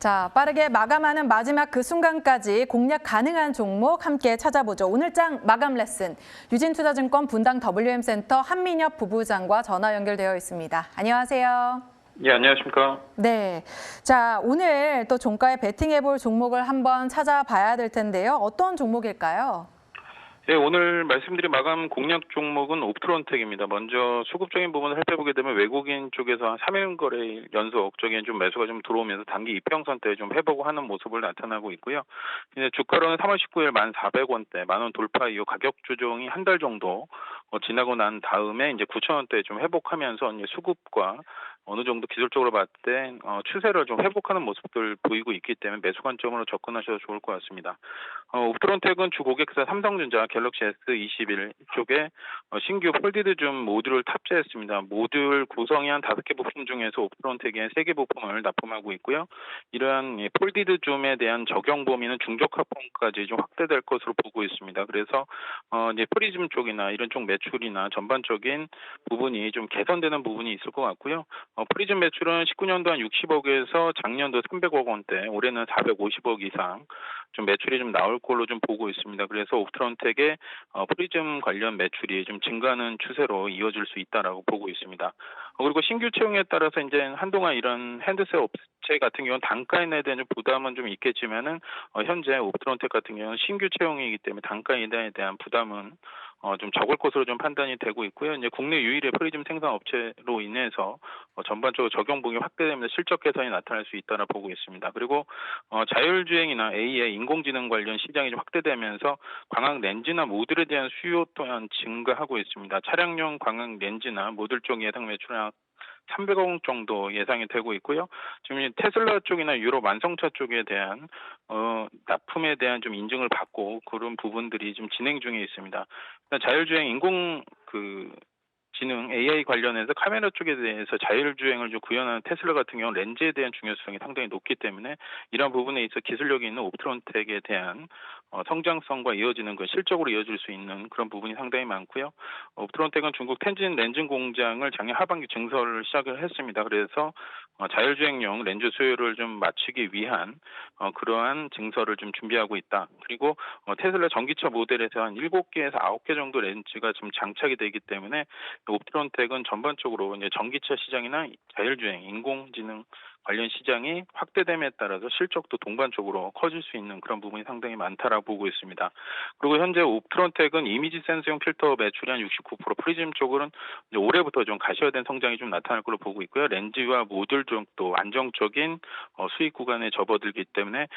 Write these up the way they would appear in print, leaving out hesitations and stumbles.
자, 빠르게 마감하는 마지막 그 순간까지 공략 가능한 종목 함께 찾아보죠. 오늘장 마감 레슨, 유진투자증권 분당 WM센터 한민엽 부부장과 전화 연결되어 있습니다. 안녕하세요. 예, 안녕하십니까. 네. 자, 오늘 또 종가에 베팅해볼 종목을 한번 찾아봐야 될 텐데요. 어떤 종목일까요? 예, 오늘 말씀드린 마감 공략 종목은 옵트론텍입니다. 먼저 수급적인 부분을 살펴보게 되면 외국인 쪽에서 한 3일 거래 연속적인 좀 매수가 좀 들어오면서 단기 이평선대 좀 회복을 하는 모습을 나타나고 있고요. 이제 주가로는 3월 19일 1,400원대, 만원 돌파 이후 가격 조정이 한 달 정도 지나고 난 다음에 이제 9,000원대 좀 회복하면서 이제 수급과 어느 정도 기술적으로 봤을 때 추세를 좀 회복하는 모습들 보이고 있기 때문에 매수 관점으로 접근하셔도 좋을 것 같습니다. 옵트론텍은 주 고객사 삼성전자 갤럭시 S21 쪽에 신규 폴디드 줌 모듈을 탑재했습니다. 모듈 구성이 한 5개 부품 중에서 옵트론텍에 3개 부품을 납품하고 있고요. 이러한 폴디드 줌에 대한 적용 범위는 중저가폰까지 좀 확대될 것으로 보고 있습니다. 그래서 이제 프리즘 쪽이나 이런 쪽 매출이나 전반적인 부분이 좀 개선되는 부분이 있을 것 같고요. 프리즘 매출은 19년도 한 60억에서 작년도 300억 원대, 올해는 450억 이상 좀 매출이 좀 나올 걸로 좀 보고 있습니다. 그래서 옵트론텍의 프리즘 관련 매출이 좀 증가하는 추세로 이어질 수 있다라고 보고 있습니다. 그리고 신규 채용에 따라서 이제 한동안 이런 핸드셋 업체 같은 경우는 단가인에 대한 부담은 좀 있겠지만은 현재 옵트론텍 같은 경우는 신규 채용이기 때문에 단가 인하에 대한 부담은 좀 적을 것으로 좀 판단이 되고 있고요. 이제 국내 유일의 프리즘 생산 업체로 인해서 전반적으로 적용 범위 확대되면서 실적 개선이 나타날 수 있다라 보고 있습니다. 그리고 자율주행이나 AI 인공지능 관련 시장이 좀 확대되면서 광학 렌즈나 모듈에 대한 수요 또한 증가하고 있습니다. 차량용 광학 렌즈나 모듈 쪽 예상 매출은 300억 원 정도 예상이 되고 있고요. 지금 테슬라 쪽이나 유럽 완성차 쪽에 대한 납품에 대한 좀 인증을 받고 그런 부분들이 좀 진행 중에 있습니다. 자율주행 지능 AI 관련해서 카메라 쪽에 대해서 자율주행을 좀 구현하는 테슬라 같은 경우 렌즈에 대한 중요성이 상당히 높기 때문에 이러한 부분에 있어 기술력이 있는 옵트론텍에 대한 성장성과 이어지는 그 실적으로 이어질 수 있는 그런 부분이 상당히 많고요. 옵트론텍은 중국 텐진 렌즈 공장을 작년 하반기 증설을 시작을 했습니다. 그래서 자율주행용 렌즈 수요를 좀 맞추기 위한 그러한 증설을 좀 준비하고 있다. 그리고 테슬라 전기차 모델에서 한 7개에서 9개 정도 렌즈가 좀 장착이 되기 때문에 옵트론텍은 전반적으로 이제 전기차 시장이나 자율주행, 인공지능 관련 시장이 확대됨에 따라서 실적도 동반적으로 커질 수 있는 그런 부분이 상당히 많다라고 보고 있습니다. 그리고 현재 옵트론텍은 이미지 센서용 필터 매출이 한 69%, 프리즘 쪽은 이제 올해부터 좀 가시화된 성장이 좀 나타날 걸로 보고 있고요. 렌즈와 모듈 쪽도 안정적인 수익 구간에 접어들기 때문에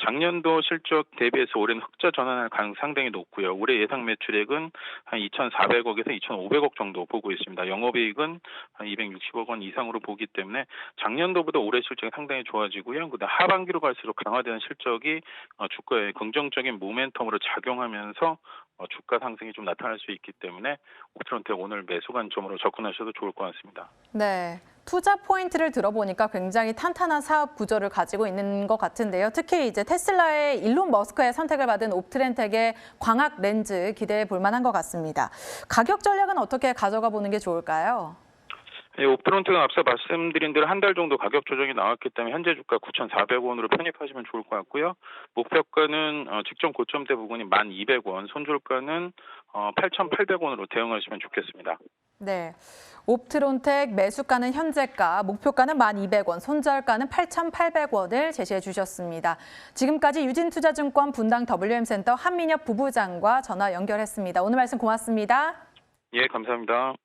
작년도 실적 대비해서 올해는 흑자 전환할 가능성이 상당히 높고요. 올해 예상 매출액은 한 2,400억에서 2,500억 정도 보고 있습니다. 영업이익은 한 260억 원 이상으로 보기 때문에 작년도보다 올해 실적이 상당히 좋아지고요. 그다음 하반기로 갈수록 강화되는 실적이 주가에 긍정적인 모멘텀으로 작용하면서 주가 상승이 좀 나타날 수 있기 때문에 옵트론텍 오늘 매수 관점으로 접근하셔도 좋을 것 같습니다. 네. 투자 포인트를 들어보니까 굉장히 탄탄한 사업 구조를 가지고 있는 것 같은데요. 특히 이제 테슬라의 일론 머스크의 선택을 받은 옵트론텍의 광학 렌즈 기대해 볼 만한 것 같습니다. 가격 전략은 어떻게 가져가 보는 게 좋을까요? 예, 옵트론텍은 앞서 말씀드린 대로 한 달 정도 가격 조정이 나왔기 때문에 현재 주가 9,400원으로 편입하시면 좋을 것 같고요. 목표가는 직전 고점대 부분이 1,200원, 손절가는 8,800원으로 대응하시면 좋겠습니다. 네. 옵트론텍 매수가는 현재가, 목표가는 1,200원, 손절가는 8,800원을 제시해 주셨습니다. 지금까지 유진투자증권 분당 WM센터 한민엽 부부장과 전화 연결했습니다. 오늘 말씀 고맙습니다. 예, 감사합니다.